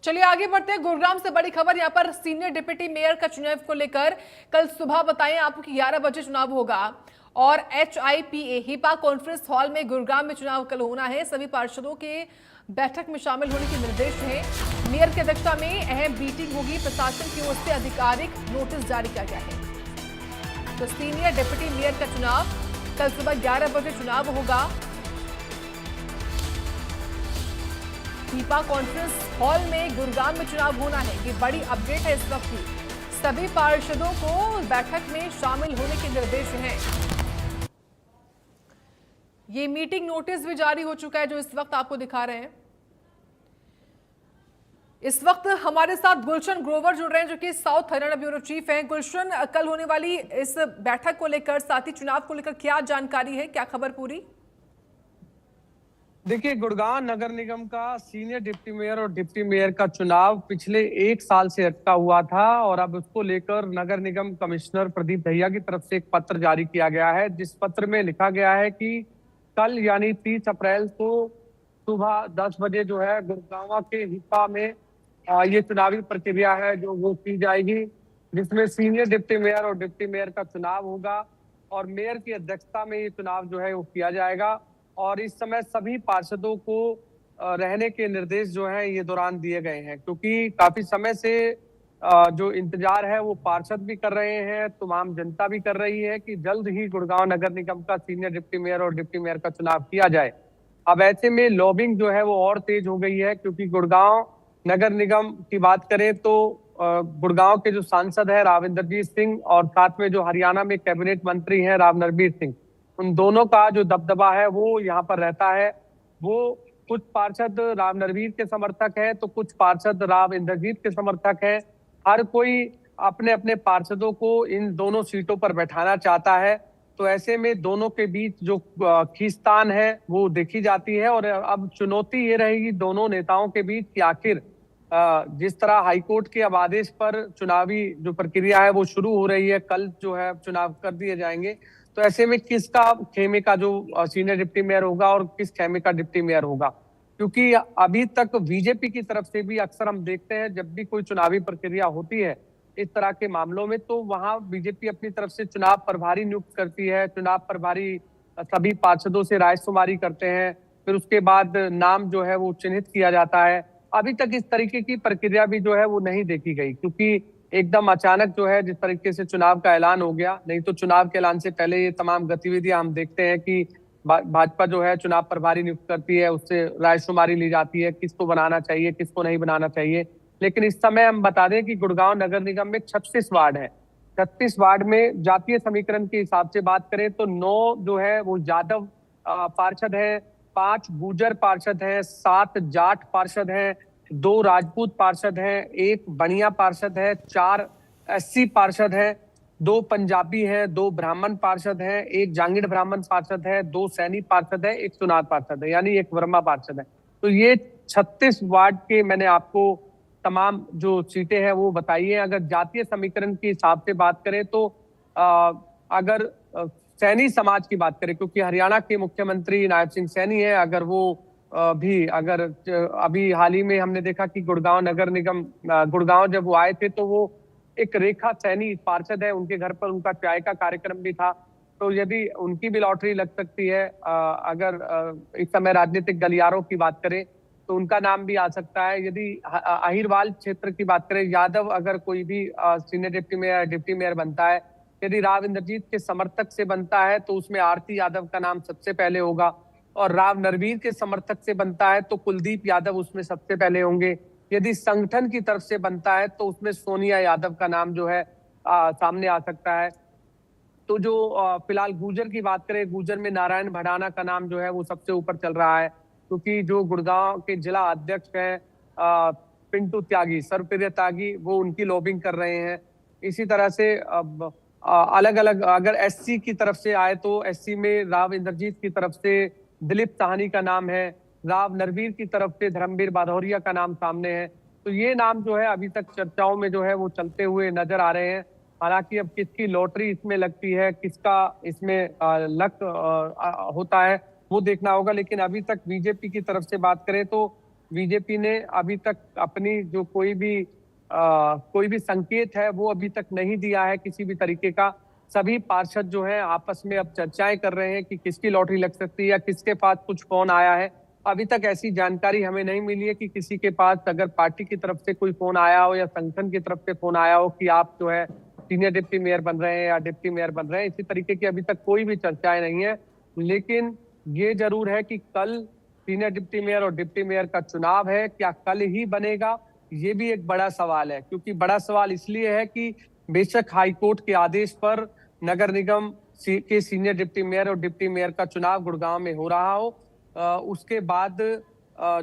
चलिए आगे बढ़ते हैं। गुरुग्राम से बड़ी खबर यहाँ पर सीनियर डिप्टी मेयर का चुनाव को लेकर कल सुबह बताएं आपको कि 11 बजे चुनाव होगा और HIPA हिपा कॉन्फ्रेंस हॉल में गुरुग्राम में चुनाव कल होना है। सभी पार्षदों के बैठक में शामिल होने के निर्देश हैं। मेयर की अध्यक्षता में अहम मीटिंग होगी। प्रशासन की ओर से आधिकारिक नोटिस जारी किया गया है। तो सीनियर डिप्टी मेयर का चुनाव कल सुबह 11 बजे चुनाव होगा। हिपा कॉन्फ्रेंस हॉल में गुरुग्राम में चुनाव होना है। ये बड़ी अपडेट है इस वक्त की। सभी पार्षदों को बैठक में शामिल होने के निर्देश हैं। ये मीटिंग नोटिस भी जारी हो चुका है जो इस वक्त आपको दिखा रहे हैं। इस वक्त हमारे साथ गुलशन ग्रोवर जुड़ रहे हैं जो कि साउथ हरियाणा ब्यूरो चीफ हैं। गुलशन, कल होने वाली इस बैठक को लेकर, साथ ही चुनाव को लेकर क्या जानकारी है, क्या खबर पूरी? देखिए, गुड़गांव नगर निगम का सीनियर डिप्टी मेयर और डिप्टी मेयर का चुनाव पिछले 1 साल से अटका हुआ था और अब उसको लेकर नगर निगम कमिश्नर प्रदीप दहिया की तरफ से एक पत्र जारी किया गया है, जिस पत्र में लिखा गया है कि कल यानी 30 अप्रैल को सुबह 10 बजे जो है गुड़गांव के हिपा में ये चुनावी प्रक्रिया है जो वो की जाएगी, जिसमें सीनियर डिप्टी मेयर और डिप्टी मेयर का चुनाव होगा और मेयर की अध्यक्षता में ये चुनाव जो है वो किया जाएगा। और इस समय सभी पार्षदों को रहने के निर्देश जो है ये दौरान दिए गए हैं, क्योंकि काफी समय से जो इंतजार है वो पार्षद भी कर रहे हैं, तमाम जनता भी कर रही है कि जल्द ही गुड़गांव नगर निगम का सीनियर डिप्टी मेयर और डिप्टी मेयर का चुनाव किया जाए। अब ऐसे में लॉबिंग जो है वो और तेज हो गई है, क्योंकि गुड़गांव नगर निगम की बात करें तो गुड़गांव के जो सांसद है राव इंद्रजीत सिंह और साथ में जो हरियाणा में कैबिनेट मंत्री हैं राव नरबीर सिंह, उन दोनों का जो दबदबा है वो यहाँ पर रहता है। वो कुछ पार्षद राव नरबीर के समर्थक है तो कुछ पार्षद राव इंद्रजीत के समर्थक है। हर कोई अपने अपने पार्षदों को इन दोनों सीटों पर बैठाना चाहता है, तो ऐसे में दोनों के बीच जो खींचतान है वो देखी जाती है। और अब चुनौती ये रहेगी दोनों नेताओं के बीच कि आखिर जिस तरह हाईकोर्ट के अब आदेश पर चुनावी जो प्रक्रिया है वो शुरू हो रही है, कल जो है चुनाव कर दिए जाएंगे, तो ऐसे में किसका खेमे का जो सीनियर डिप्टी मेयर होगा और किस खेमे का डिप्टी मेयर होगा, क्योंकि अभी तक बीजेपी की तरफ से भी अक्सर हम देखते हैं जब भी कोई चुनावी प्रक्रिया होती है इस तरह के मामलों में, तो वहां बीजेपी अपनी तरफ से चुनाव प्रभारी नियुक्त करती है। चुनाव प्रभारी सभी पार्षदों से रायशुमारी करते हैं, फिर उसके बाद नाम जो है वो चिन्हित किया जाता है। अभी तक इस तरीके की प्रक्रिया भी जो है वो नहीं देखी गई, क्योंकि एकदम अचानक जो है जिस तरीके से चुनाव का ऐलान हो गया, नहीं तो चुनाव के ऐलान से पहले ये तमाम गतिविधियां हम देखते हैं कि भाजपा जो है चुनाव प्रभारी नियुक्त करती है, उससे रायशुमारी ली जाती है किसको बनाना चाहिए किसको नहीं बनाना चाहिए। लेकिन इस समय हम बता दें कि गुड़गांव नगर निगम में 36 वार्ड है। 36 वार्ड में जातीय समीकरण के हिसाब से बात करें तो 9 जो है वो यादव पार्षद है, 5 गुर्जर पार्षद है, 7 जाट पार्षद है, 2 राजपूत पार्षद हैं, 1 बनिया पार्षद है, 4 SC पार्षद हैं, 2 पंजाबी हैं, 2 ब्राह्मण पार्षद हैं, 1 जांगिड़ ब्राह्मण पार्षद है, 2 सैनी पार्षद है, 1 चुनार पार्षद है, यानी 1 वर्मा पार्षद है। तो ये 36 वार्ड के मैंने आपको तमाम जो सीटें हैं वो बताई है। अगर जातीय समीकरण के हिसाब से बात करें तो अगर सैनी समाज की बात करें, क्योंकि हरियाणा के मुख्यमंत्री नायब सिंह सैनी है, अगर वो भी अगर अभी हाल ही में हमने देखा कि गुड़गांव नगर निगम गुड़गांव जब वो आए थे तो वो एक रेखा सैनी पार्षद है, उनके घर पर उनका चाय का कार्यक्रम भी था, तो यदि उनकी भी लॉटरी लग सकती है। अगर इस समय राजनीतिक गलियारों की बात करें तो उनका नाम भी आ सकता है। यदि अहिरवाल क्षेत्र की बात करें, यादव अगर कोई भी सीनियर डिप्टी मेयर बनता है, यदि राव इंद्रजीत के समर्थक से बनता है तो उसमें आरती यादव का नाम सबसे पहले होगा, और राव नरबीर के समर्थक से बनता है तो कुलदीप यादव उसमें सबसे पहले होंगे। यदि संगठन की तरफ से बनता है तो उसमें सोनिया यादव का नाम जो है सामने आ सकता है। तो जो फिलहाल गुर्जर की बात करें, गुर्जर में नारायण भड़ाना का नाम जो है वो सबसे ऊपर चल रहा है, क्योंकि जो गुड़गांव के जिला अध्यक्ष हैं पिंटू त्यागी, सर्वप्रिय त्यागी, वो उनकी लॉबिंग कर रहे हैं। इसी तरह से अलग अलग अगर SC की तरफ से आए तो SC में राव इंद्रजीत की तरफ से दिलीप साहनी का नाम है, राव नरबीर की तरफ से धर्मवीर बाधौरिया का नाम सामने है। तो ये नाम जो है अभी तक चर्चाओं में जो है वो चलते हुए नजर आ रहे हैं। हालांकि अब किसकी लॉटरी इसमें लगती है, किसका इसमें लक होता है वो देखना होगा, लेकिन अभी तक बीजेपी की तरफ से बात करें तो बीजेपी ने अभी तक अपनी जो कोई भी संकेत है वो अभी तक नहीं दिया है किसी भी तरीके का। सभी पार्षद जो हैं आपस में अब चर्चाएं कर रहे हैं कि किसकी लॉटरी लग सकती है या किसके पास कुछ फोन आया है। अभी तक ऐसी जानकारी हमें नहीं मिली है कि किसी के पास अगर पार्टी की तरफ से कोई फोन आया हो या संगठन की तरफ से फोन आया हो कि आप जो है सीनियर डिप्टी मेयर बन रहे हैं या डिप्टी मेयर बन रहे हैं। इसी तरीके की अभी तक कोई भी चर्चाएं नहीं है। लेकिन ये जरूर है कि कल सीनियर डिप्टी मेयर और डिप्टी मेयर का चुनाव है। क्या कल ही बनेगा, ये भी एक बड़ा सवाल है। क्योंकि बड़ा सवाल इसलिए है कि बेशक हाईकोर्ट के आदेश पर नगर निगम के सीनियर डिप्टी मेयर और डिप्टी मेयर का चुनाव गुड़गांव में हो रहा हो, उसके बाद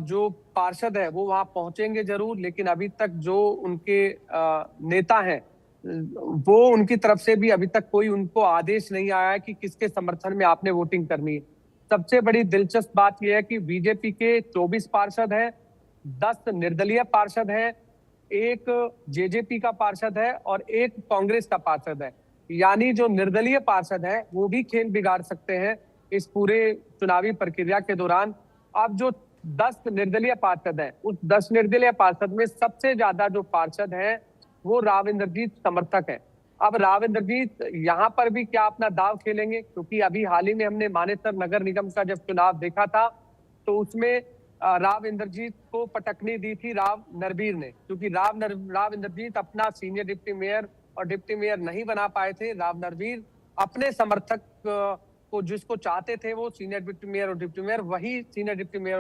जो पार्षद है वो वहां पहुंचेंगे जरूर। लेकिन अभी तक जो उनके नेता हैं वो उनकी तरफ से भी अभी तक कोई उनको आदेश नहीं आया है कि किसके समर्थन में आपने वोटिंग करनी है। सबसे बड़ी दिलचस्प बात यह है कि बीजेपी के 24 पार्षद हैं, 10 निर्दलीय पार्षद हैं, एक जेजेपी का पार्षद है और एक कांग्रेस का पार्षद है। यानी जो निर्दलीय पार्षद है वो भी खेल बिगाड़ सकते हैं इस पूरे चुनावी प्रक्रिया के दौरान। अब जो 10 निर्दलीय पार्षद हैं, उस 10 निर्दलीय पार्षद में सबसे ज्यादा जो पार्षद हैं वो राव इंद्रजीत समर्थक है। अब राव इंद्रजीत यहाँ पर भी क्या अपना दाव खेलेंगे, क्योंकि अभी हाल ही में हमने मानेसर नगर निगम का जब चुनाव देखा था तो उसमें राव इंद्रजीत को पटकनी दी थी राव नरबीर ने। क्योंकि राव इंद्रजीत अपना सीनियर डिप्टी मेयर और डिप्टी मेयर नहीं बना पाए थे। राव नरबीर अपने समर्थक को जिसको चाहते थे वो सीनियर डिप्टी मेयर और डिप्टी मेयर, वही सीनियर डिप्टी मेयर